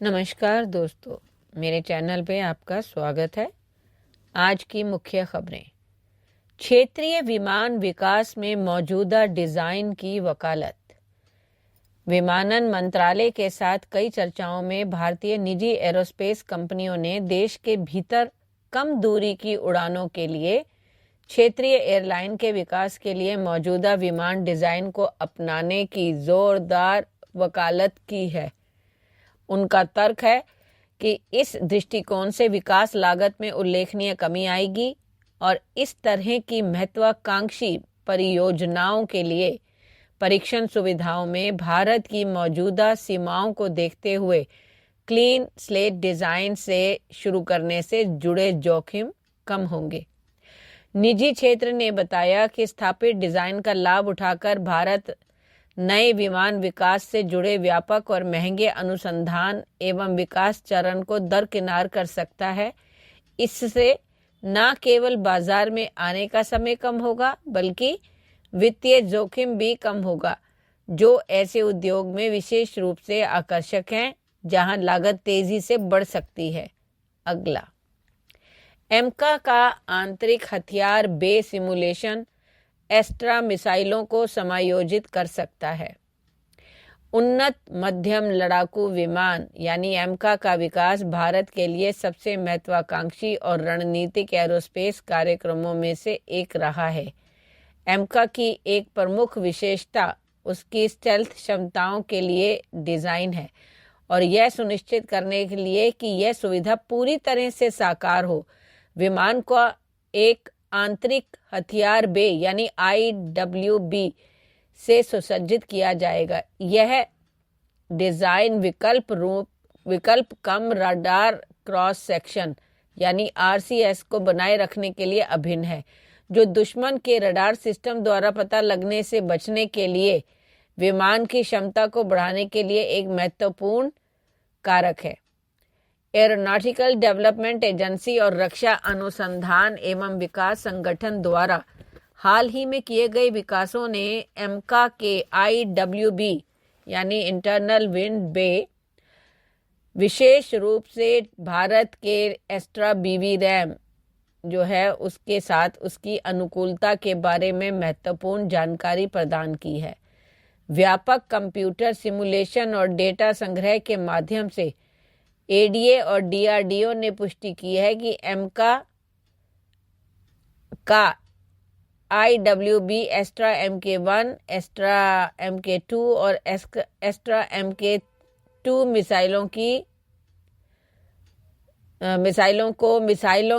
नमस्कार दोस्तों, मेरे चैनल पे आपका स्वागत है। आज की मुख्य खबरें। क्षेत्रीय विमान विकास में मौजूदा डिज़ाइन की वकालत। विमानन मंत्रालय के साथ कई चर्चाओं में भारतीय निजी एरोस्पेस कंपनियों ने देश के भीतर कम दूरी की उड़ानों के लिए क्षेत्रीय एयरलाइन के विकास के लिए मौजूदा विमान डिज़ाइन को अपनाने की जोरदार वकालत की है। उनका तर्क है कि इस दृष्टिकोण से विकास लागत में उल्लेखनीय कमी आएगी और इस तरह की महत्वाकांक्षी परियोजनाओं के लिए परीक्षण सुविधाओं में भारत की मौजूदा सीमाओं को देखते हुए क्लीन स्लेट डिज़ाइन से शुरू करने से जुड़े जोखिम कम होंगे। निजी क्षेत्र ने बताया कि स्थापित डिज़ाइन का लाभ उठाकर भारत नए विमान विकास से जुड़े व्यापक और महंगे अनुसंधान एवं विकास चरण को दरकिनार कर सकता है। इससे न केवल बाजार में आने का समय कम होगा बल्कि वित्तीय जोखिम भी कम होगा, जो ऐसे उद्योग में विशेष रूप से आकर्षक हैं जहां लागत तेजी से बढ़ सकती है। अगला, एमका का आंतरिक हथियार बे सिमुलेशन एस्ट्रा मिसाइलों को समायोजित कर सकता है। उन्नत मध्यम लड़ाकू विमान यानी एमका का विकास भारत के लिए सबसे महत्वाकांक्षी और रणनीतिक एरोस्पेस कार्यक्रमों में से एक रहा है। एमका की एक प्रमुख विशेषता उसकी स्टेल्थ क्षमताओं के लिए डिज़ाइन है और यह सुनिश्चित करने के लिए कि यह सुविधा पूरी तरह से साकार हो, विमान को एक आंतरिक हथियार बे यानी IWB से सुसज्जित किया जाएगा। यह डिज़ाइन विकल्प कम रडार क्रॉस सेक्शन यानी RCS को बनाए रखने के लिए अभिन्न है, जो दुश्मन के रडार सिस्टम द्वारा पता लगने से बचने के लिए विमान की क्षमता को बढ़ाने के लिए एक महत्वपूर्ण कारक है। एरोनॉटिकल डेवलपमेंट एजेंसी और रक्षा अनुसंधान एवं विकास संगठन द्वारा हाल ही में किए गए विकासों ने एमका के IWB यानी इंटरनल विंड बे, विशेष रूप से भारत के एस्ट्रा BB रैम जो है उसके साथ उसकी अनुकूलता के बारे में महत्वपूर्ण जानकारी प्रदान की है। व्यापक कंप्यूटर सिमुलेशन और डेटा संग्रह के माध्यम से ADA और DRDO ने पुष्टि की है कि एमका का IWB extra MK1, extra MK2 और एस्ट्रा MK2 मिसाइलों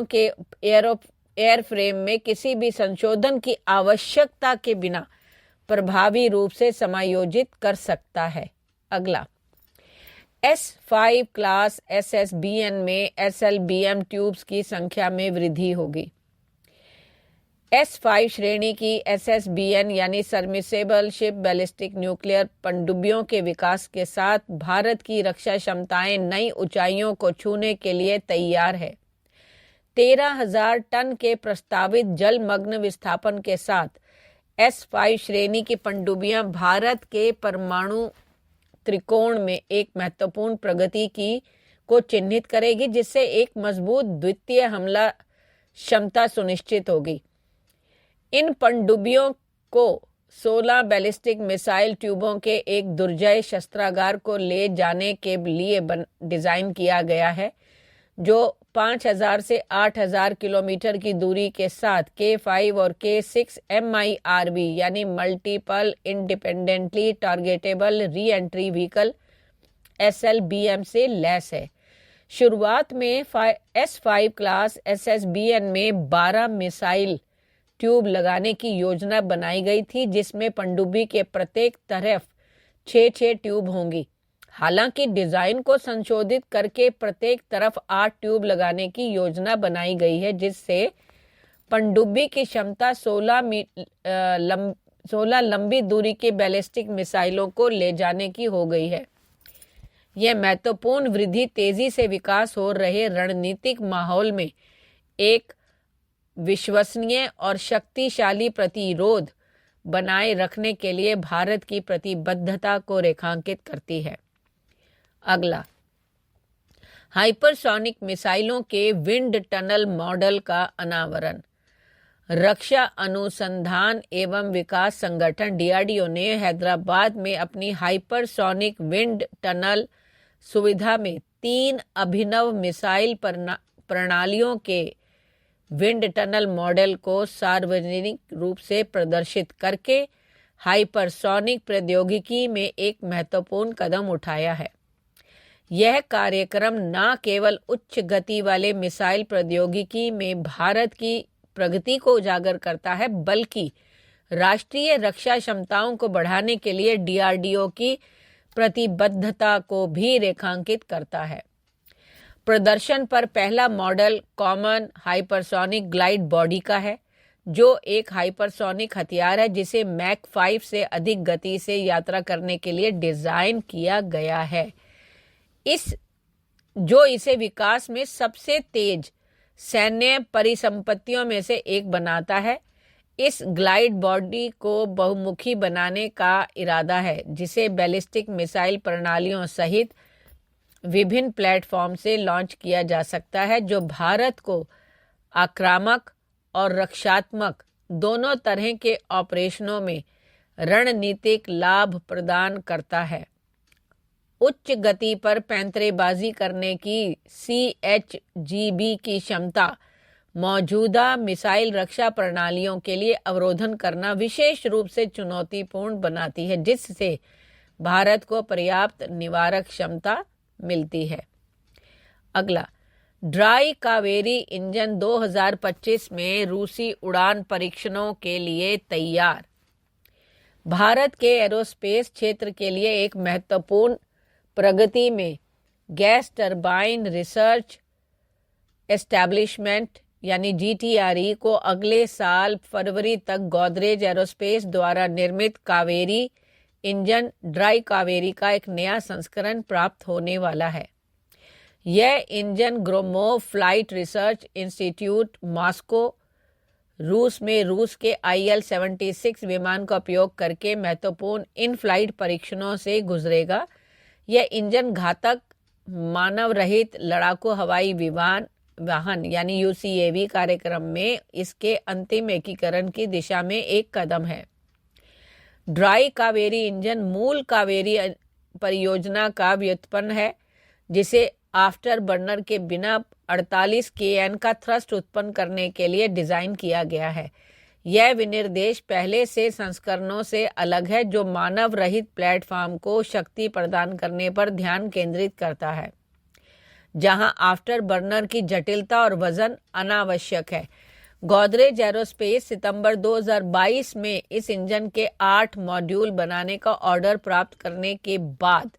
के एयरफ्रेम में किसी भी संशोधन की आवश्यकता के बिना प्रभावी रूप से समायोजित कर सकता है। अगला, S5 क्लास SSBN में SLBM ट्यूब्स की संख्या में वृद्धि होगी। S5 श्रेणी की SSBN यानी सबमर्सिबल शिप बैलिस्टिक न्यूक्लियर पनडुब्बियों के विकास के साथ भारत की रक्षा क्षमताएं नई ऊंचाइयों को छूने के लिए तैयार है। 13,000 टन के प्रस्तावित जलमग्न विस्थापन के साथ S5 श्रेणी की पनडुब्बियां भारत के परमाणु त्रिकोण में एक महत्वपूर्ण प्रगति को चिन्हित करेगी, जिससे एक मजबूत द्वितीय हमला क्षमता सुनिश्चित होगी। इन पनडुब्बियों को 16 बैलिस्टिक मिसाइल ट्यूबों के एक दुर्जय शस्त्रागार को ले जाने के लिए डिज़ाइन किया गया है, जो 5,000 से 8,000 किलोमीटर की दूरी के साथ K5 और K6 MIRV यानी multiple independently targetable re entry vehicle SLBM से लैस है। शुरुआत में S5 क्लास SSBN में 12 मिसाइल ट्यूब लगाने की योजना बनाई गई थी, जिसमें पनडुब्बी के प्रत्येक तरफ 6 ट्यूब होंगी। हालांकि डिज़ाइन को संशोधित करके प्रत्येक तरफ 8 ट्यूब लगाने की योजना बनाई गई है, जिससे पनडुब्बी की क्षमता 16 लंबी दूरी के बैलिस्टिक मिसाइलों को ले जाने की हो गई है। यह महत्वपूर्ण वृद्धि तेजी से विकास हो रहे रणनीतिक माहौल में एक विश्वसनीय और शक्तिशाली प्रतिरोध बनाए रखने के लिए भारत की प्रतिबद्धता को रेखांकित करती है। अगला, हाइपरसोनिक मिसाइलों के विंड टनल मॉडल का अनावरण। रक्षा अनुसंधान एवं विकास संगठन DRDO ने हैदराबाद में अपनी हाइपरसोनिक विंड टनल सुविधा में 3 अभिनव मिसाइल प्रणालियों के विंड टनल मॉडल को सार्वजनिक रूप से प्रदर्शित करके हाइपरसोनिक प्रौद्योगिकी में एक महत्वपूर्ण कदम उठाया है। यह कार्यक्रम न केवल उच्च गति वाले मिसाइल प्रौद्योगिकी में भारत की प्रगति को उजागर करता है, बल्कि राष्ट्रीय रक्षा क्षमताओं को बढ़ाने के लिए DRDO की प्रतिबद्धता को भी रेखांकित करता है। प्रदर्शन पर पहला model common hypersonic glide body का है, जो एक हाइपरसोनिक हथियार है जिसे मैक 5 से अधिक गति से यात्रा करने के लिए डिजाइन किया गया है। इसे विकास में सबसे तेज सैन्य परिसंपत्तियों में से एक बनाता है। इस ग्लाइड बॉडी को बहुमुखी बनाने का इरादा है, जिसे बैलिस्टिक मिसाइल प्रणालियों सहित विभिन्न प्लेटफॉर्म से लॉन्च किया जा सकता है, जो भारत को आक्रामक और रक्षात्मक दोनों तरह के ऑपरेशनों में रणनीतिक लाभ प्रदान करता है। उच्च गति पर पैंतरेबाजी करने की CHGB की क्षमता मौजूदा मिसाइल रक्षा प्रणालियों के लिए अवरोधन करना विशेष रूप से चुनौतीपूर्ण बनाती है, जिससे भारत को पर्याप्त निवारक क्षमता मिलती है। अगला, ड्राई कावेरी इंजन 2025 में रूसी उड़ान परीक्षणों के लिए तैयार। भारत के एरोस्पेस क्षेत्र के लिए एक महत्वपूर्ण प्रगति में गैस टरबाइन रिसर्च एस्टैब्लिशमेंट यानी GTRE को अगले साल फरवरी तक गोदरेज एरोस्पेस द्वारा निर्मित कावेरी इंजन ड्राई कावेरी का एक नया संस्करण प्राप्त होने वाला है। यह engine Gromov flight research institute Moscow, रूस में रूस के IL-76 विमान का उपयोग करके महत्वपूर्ण इन फ्लाइट परीक्षणों से गुजरेगा। यह इंजन घातक मानव रहित लड़ाकू हवाई वाहन यानी UCAV कार्यक्रम में इसके अंतिम एकीकरण की दिशा में एक कदम है। ड्राई कावेरी इंजन मूल कावेरी परियोजना का व्युत्पन्न है, जिसे आफ्टर बर्नर के बिना 48 kN का थ्रस्ट उत्पन्न करने के लिए डिजाइन किया गया है। यह विनिर्देश पहले से संस्करणों से अलग है, जो मानव रहित प्लेटफॉर्म को शक्ति प्रदान करने पर ध्यान केंद्रित करता है, जहां आफ्टर बर्नर की जटिलता और वजन अनावश्यक है। गोदरेज एरोस्पेस सितंबर 2022 में इस इंजन के 8 मॉड्यूल बनाने का ऑर्डर प्राप्त करने के बाद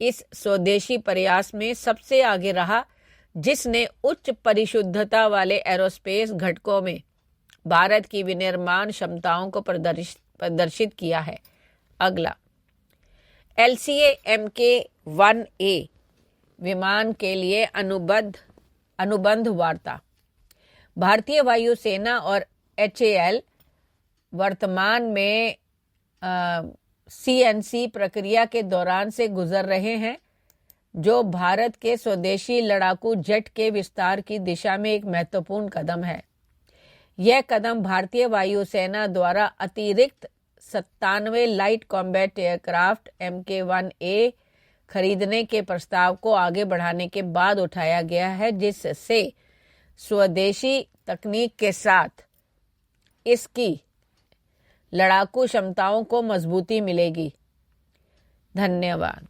इस स्वदेशी प्रयास में सबसे आगे रहा, जिसने उच्च परिशुद्धता वाले एरोस्पेस घटकों में भारत की विनिर्माण क्षमताओं को प्रदर्शित किया है। अगला, LCA Mk-1A विमान के लिए अनुबंध वार्ता। भारतीय वायुसेना और HAL वर्तमान में CNC प्रक्रिया के दौरान से गुजर रहे हैं, जो भारत के स्वदेशी लड़ाकू जेट के विस्तार की दिशा में एक महत्वपूर्ण कदम है। यह कदम भारतीय वायुसेना द्वारा अतिरिक्त 97 लाइट कॉम्बैट एयरक्राफ्ट Mk-1A खरीदने के प्रस्ताव को आगे बढ़ाने के बाद उठाया गया है, जिससे स्वदेशी तकनीक के साथ इसकी लड़ाकू क्षमताओं को मजबूती मिलेगी। धन्यवाद।